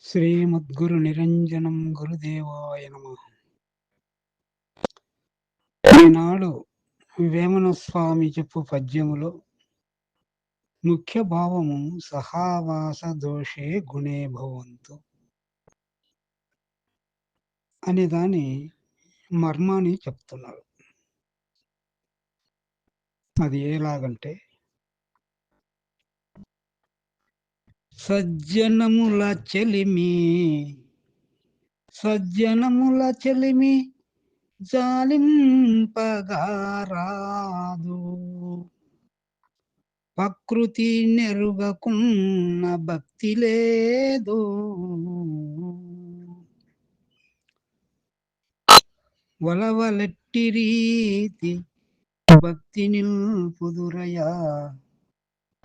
శ్రీమద్గురు నిరంజనం గురుదేవాయ నమః. ఈనాడు వేమన స్వామి చెప్పు పద్యములో ముఖ్య భావము సహావాస దోషే గుణే భవంతు అనే దాని మర్మాన్ని చెప్తున్నాడు. అది ఎలాగంటే, సజ్జనముల చెలిమి సజ్జనముల చెలిమి జాలింపగారాదు, ప్రకృతి నెరుగకున్న భక్తి లేదు. వలవలెట్టి రీతి భక్తి నిల్పుదురయా,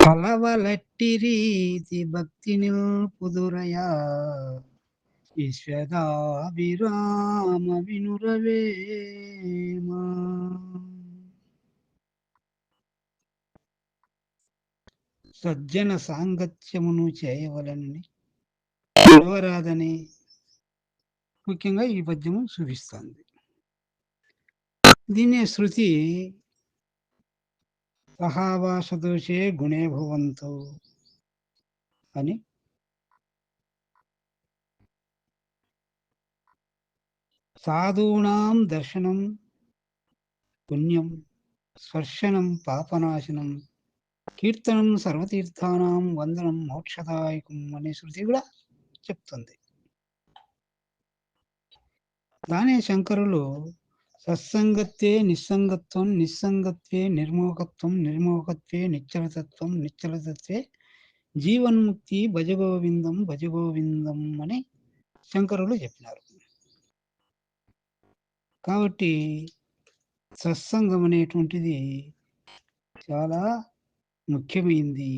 ఫలవలెట్టి రీతి భక్తి నిల్పుదురయా, ఈశ్వరాభిరామ వినురవేమా. సజ్జన సాంగత్యమును చేయవలనని, విడవరాదని ముఖ్యంగా ఈ పద్యము చూపిస్తుంది. దీన్నే శృతి సహావాస దోషే గుణే భవంతు అని, సాధూనాం దర్శనం పుణ్యం, స్పర్శనం పాపనాశనం, కీర్తనం సర్వతీర్థానాం, వందనం మోక్షదాయకం అనే శృతి కూడా చెప్తుంది. దానే శంకరులు సత్సంగత్వే నిస్సంగత్వం, నిస్సంగత్వే నిర్మోహకత్వం, నిర్మోహకత్వే నిశ్చలతత్వం, నిశ్చలతత్వే జీవన్ముక్తి, భజగోవిందం భజగోవిందం అని శంకరులు చెప్పినారు. కాబట్టి సత్సంగం అనేటువంటిది చాలా ముఖ్యమైంది.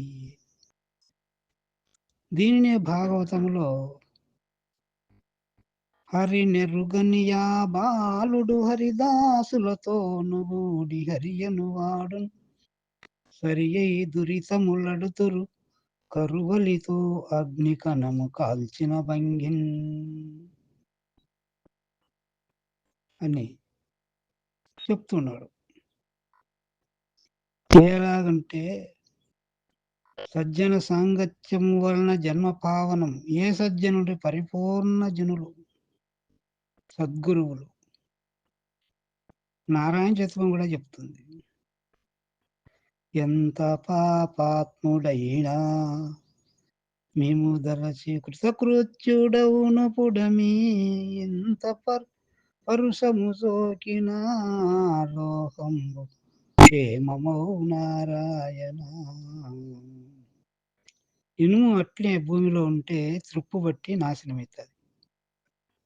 దీనినే భాగవతంలో హరి నెరుగనియా బాలుడు హరిదాసులతో నుగూడి హరియను వాడు, సరి అయి దురితములడుతురు కరువలితో అగ్ని కణము కాల్చిన భంగిన్ అని చెప్తున్నాడు. ఎలాగంటే, సజ్జన సాంగత్యం వలన జన్మ పావనం. ఏ సజ్జనుడి పరిపూర్ణ జనులు సద్గురువులు. నారాయణ చతురం కూడా చెప్తుంది, ఎంత పాపాత్ముడైనా మేము దరచి కృతకృత్యుడవును పుడమి, ఎంత పరుషము సోకిన లోకంబు క్షేమమౌ నారాయణ. ఇనుము అట్లే భూమిలో ఉంటే త్రుప్పు బట్టి నాశనమవుతుంది.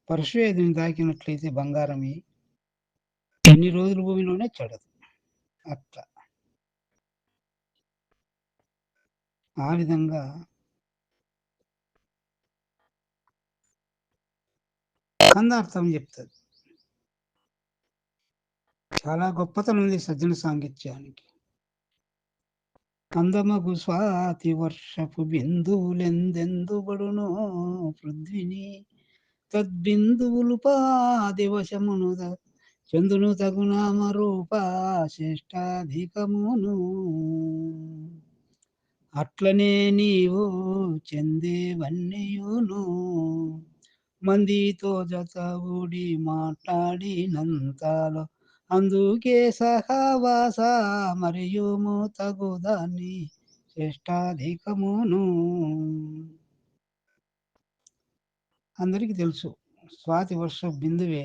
పరశువేదిని తాకినట్లయితే బంగారమే ఎన్ని రోజుల భూమిలోనే చెడదు. అట్లా ఆ విధంగా కందార్థం చెప్తుంది. చాలా గొప్పతనం ఉంది సజ్జన సాంగత్యానికి. అందమగు స్వాతి వర్షపు బిందువులెందెందుబడునో పృథ్విని, తద్బిందువులు పాదివశమును చందును తగునామ రూప శ్రేష్టాధికమును. అట్లనే నీవు చెందేవన్నీయును మందితో జతగూడి మాట్లాడినంతలో, అందుకే సహవాస మరియుము తగుదాన్ని శ్రేష్టాధికమును. అందరికీ తెలుసు, స్వాతి వర్ష బిందువే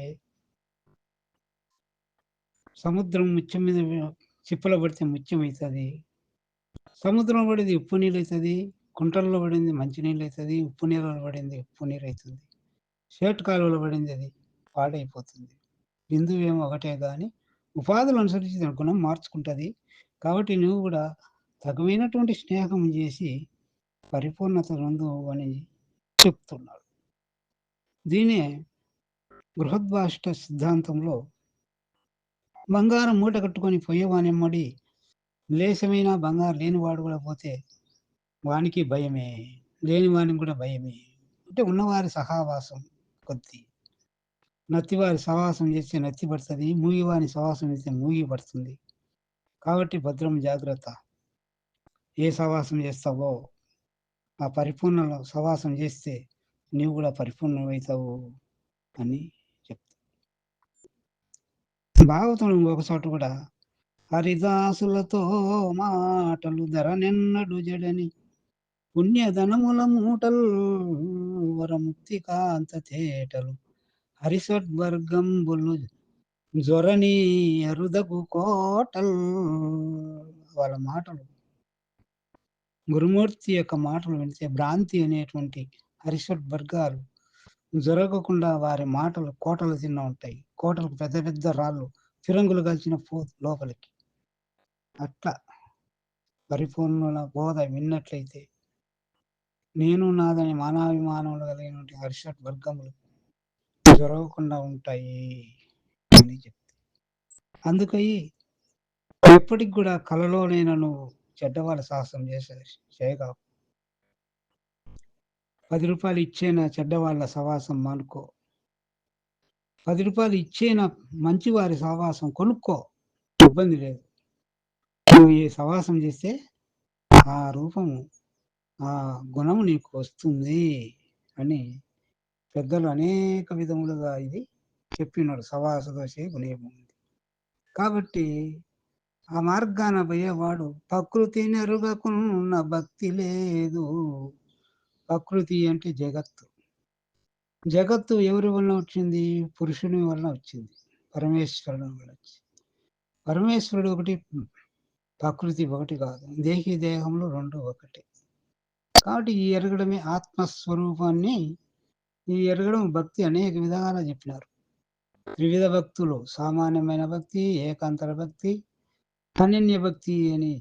సముద్రం ముత్యం మీద చిప్పల పడితే ముత్యం అవుతుంది. సముద్రంలో పడింది ఉప్పు నీళ్ళు అవుతుంది, కుంటల్లో పడింది మంచినీళ్ళు అవుతుంది, ఉప్పు నీళ్ళలో పడింది ఉప్పు నీరు అవుతుంది, షేట్ కాలువలో పడింది అది పాడైపోతుంది. బిందువేమో ఒకటే కానీ ఉపాధులు అనుసరించి దాని గుణం మార్చుకుంటుంది. కాబట్టి నువ్వు కూడా తగమైనటువంటి స్నేహం చేసి పరిపూర్ణత నందు అని చెప్తున్నాడు. దీనే బృహద్భాష్ట సిద్ధాంతంలో బంగారం మూట కట్టుకొని పోయేవానెమ్మడి లేశమైన బంగారు లేనివాడు కూడా పోతే వానికి భయమే, లేని వానికి కూడా భయమే. అంటే ఉన్నవారి సహవాసం కొద్దీ. నత్తివారి సహవాసం చేస్తే నత్తి పడతది. మూగివాని సహవాసం చేస్తే మూగి పడుతుంది. కాబట్టి భద్రం జాగ్రత్త. ఏ సహవాసం చేస్తావో, ఆ పరిపూర్ణ సహవాసం చేస్తే నీవు కూడా పరిపూర్ణమవుతావు అని చెప్తా. భాగవతంలో ఇంకొక చోట కూడా హరిదాసులతో మాటలు ధరనెన్నడు జడని పుణ్యధనముల మూటల్ వరముక్తి కాంత తేటలు హరిషడ్వర్గంబులు జొరని అరుదగు కోటల్. వాళ్ళ మాటలు, గురుమూర్తి యొక్క మాటలు వింటే భ్రాంతి అనేటువంటి హరిషడ్వర్గాలు జరగకుండా వారి మాటలు కోటలు తిన్న ఉంటాయి. కోటలకు పెద్ద పెద్ద రాళ్ళు ఫిరంగులు కలిసిన లోపలికి. అట్లా పరిపూర్ణ బోధ విన్నట్లయితే నేను నాదని మానాభిమానములు కలిగినటువంటి హర్షడ్ వర్గములు జరగకుండా ఉంటాయి అని చెప్తే, అందుకై ఎప్పటికి కూడా కలలోనైనా నువ్వు చెడ్డవాళ్ళ సాహసం చేయగా 10 రూపాయలు ఇచ్చేనా చెడ్డవాళ్ళ సవాసం మానుకో. 10 రూపాయలు ఇచ్చేనా మంచివారి సహవాసం కొనుక్కో, ఇబ్బంది లేదు. నువ్వు ఈ సహవాసం చేస్తే ఆ రూపము, ఆ గుణము నీకు వస్తుంది అని పెద్దలు అనేక విధములుగా ఇది చెప్పినాడు. సవాస దోష గుణేముంది. కాబట్టి ఆ మార్గాన పోయేవాడు ప్రకృతి నెరుగకున్న భక్తి లేదు. ప్రకృతి అంటే జగత్తు. జగత్తు ఎవరి వలన వచ్చింది? పురుషుని వలన వచ్చింది, పరమేశ్వరుని వలన వచ్చింది. పరమేశ్వరుడు ఒకటి, ప్రకృతి ఒకటి కాదు. దేహి దేహంలో రెండు ఒకటి. కాబట్టి ఈ ఎరగడమే ఆత్మస్వరూపాన్ని. ఈ ఎరగడం భక్తి అనేక విధాలుగా చెప్పినారు. త్రివిధ భక్తులు: సామాన్యమైన భక్తి, ఏకాంతర భక్తి, అనన్య భక్తి అని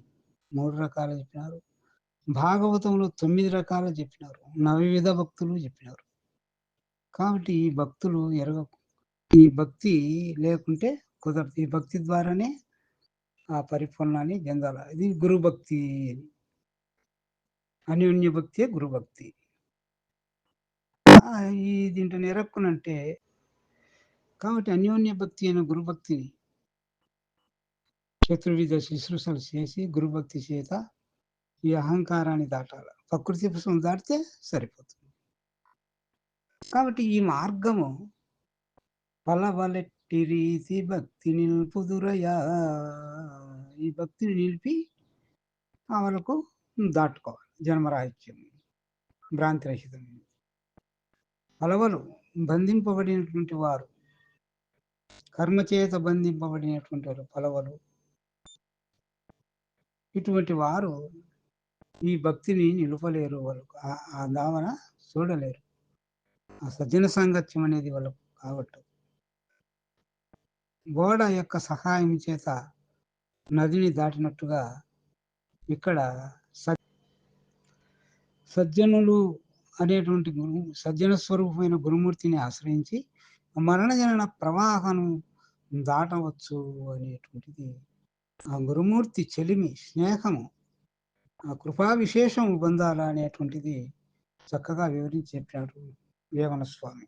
3 రకాలు చెప్పినారు. భాగవతంలో 9 రకాలు చెప్పినారు. నవవిధ భక్తులు చెప్పినారు. కాబట్టి ఈ భక్తులు ఈ భక్తి లేకుంటే కుదరదు. ఈ భక్తి ద్వారానే ఆ పరిపూర్ణాన్ని చెందాల. ఇది గురుభక్తి. అన్యోన్య భక్తే గురుభక్తి. ఈ దీంట్లో ఎరక్కునంటే, కాబట్టి అన్యోన్య భక్తి అయిన గురుభక్తిని చతుర్విధ శుశ్రూషలు చేసి గురుభక్తి చేత ఈ అహంకారాన్ని దాటాల. ప్రకృతి పుష్పం దాటితే సరిపోతుంది. కాబట్టి ఈ మార్గము పలవలెట్టి రీతి భక్తి నిల్పుదురయా. ఈ భక్తిని నిలిపి ఆమెలకు దాటుకోవాలి జన్మరాహిత్యం, భ్రాంతిరహితం. పలవలు బంధింపబడినటువంటి వారు, కర్మచేత బంధింపబడినటువంటి వారు పలవలు. ఇటువంటి వారు ఈ భక్తిని నిలుపలేరు. వాళ్ళకు ఆ దావన చూడలేరు. ఆ సజ్జన సాంగత్యం అనేది వాళ్ళకు కాబట్టి గోడ యొక్క సహాయం చేత నదిని దాటినట్టుగా ఇక్కడ సజ్జనులు అనేటువంటి సజ్జన స్వరూపమైన గురుమూర్తిని ఆశ్రయించి మరణ జనన ప్రవాహను దాటవచ్చు అనేటువంటిది ఆ గురుమూర్తి చెలిమి, స్నేహము, ఆ కృపా విశేషము పొందాల అనేటువంటిది చక్కగా వివరించి చెప్పాడు వేమన స్వామి.